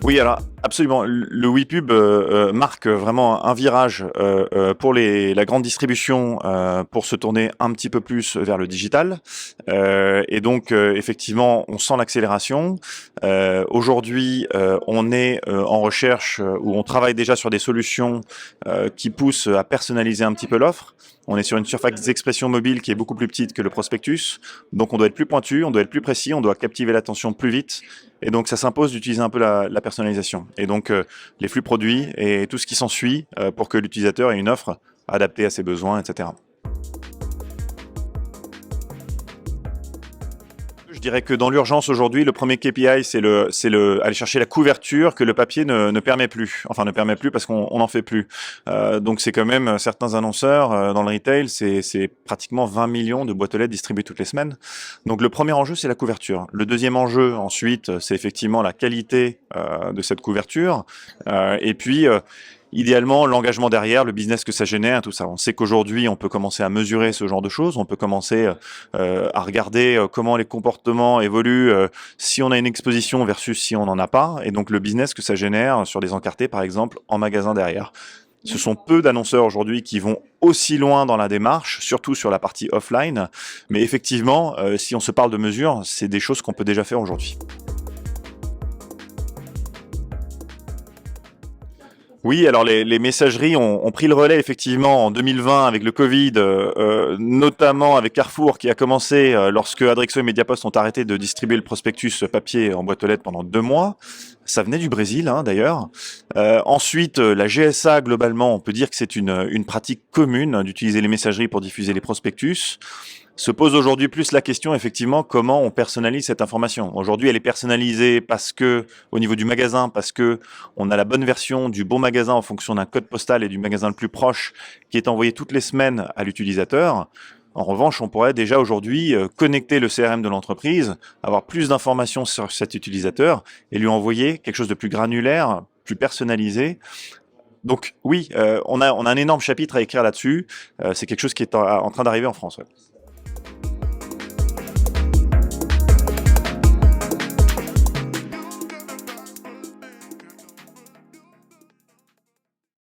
Oui, alors absolument. Le WePub marque vraiment un virage pour la grande distribution pour se tourner un petit peu plus vers le digital. Et donc, effectivement, on sent l'accélération. Aujourd'hui, on est en recherche où on travaille déjà sur des solutions qui poussent à personnaliser un petit peu l'offre. On est sur une surface d'expression mobile qui est beaucoup plus petite que le prospectus. Donc, on doit être plus pointu, on doit être plus précis, on doit captiver l'attention plus vite. Et donc, ça s'impose d'utiliser un peu la personnalisation. Et donc, les flux produits et tout ce qui s'ensuit pour que l'utilisateur ait une offre adaptée à ses besoins, etc. Je dirais que dans l'urgence aujourd'hui, le premier KPI, c'est aller chercher la couverture que le papier ne permet plus. Enfin, ne permet plus parce qu'on n'en fait plus. Donc, c'est quand même certains annonceurs dans le retail, c'est pratiquement 20 millions de boîtes aux lettres distribuées toutes les semaines. Donc, le premier enjeu, c'est la couverture. Le deuxième enjeu, ensuite, c'est effectivement la qualité de cette couverture. Et puis, idéalement, l'engagement derrière, le business que ça génère, tout ça. On sait qu'aujourd'hui, on peut commencer à mesurer ce genre de choses. On peut commencer à regarder comment les comportements évoluent si on a une exposition versus si on n'en a pas. Et donc, le business que ça génère sur des encartés, par exemple, en magasin derrière. Ce sont peu d'annonceurs aujourd'hui qui vont aussi loin dans la démarche, surtout sur la partie offline. Mais effectivement, si on se parle de mesures, c'est des choses qu'on peut déjà faire aujourd'hui. Oui, alors les messageries ont pris le relais effectivement en 2020 avec le Covid, notamment avec Carrefour qui a commencé lorsque Adrexo et Mediapost ont arrêté de distribuer le prospectus papier en boîte aux lettres pendant 2 mois. Ça venait du Brésil d'ailleurs. Ensuite, la GSA globalement, on peut dire que c'est une pratique commune d'utiliser les messageries pour diffuser les prospectus. Se pose aujourd'hui plus la question, effectivement, comment on personnalise cette information. Aujourd'hui, elle est personnalisée parce que, au niveau du magasin, parce que on a la bonne version du bon magasin en fonction d'un code postal et du magasin le plus proche qui est envoyé toutes les semaines à l'utilisateur. En revanche, on pourrait déjà aujourd'hui connecter le CRM de l'entreprise, avoir plus d'informations sur cet utilisateur et lui envoyer quelque chose de plus granulaire, plus personnalisé. Donc oui, on a un énorme chapitre à écrire là-dessus. C'est quelque chose qui est en train d'arriver en France. Ouais.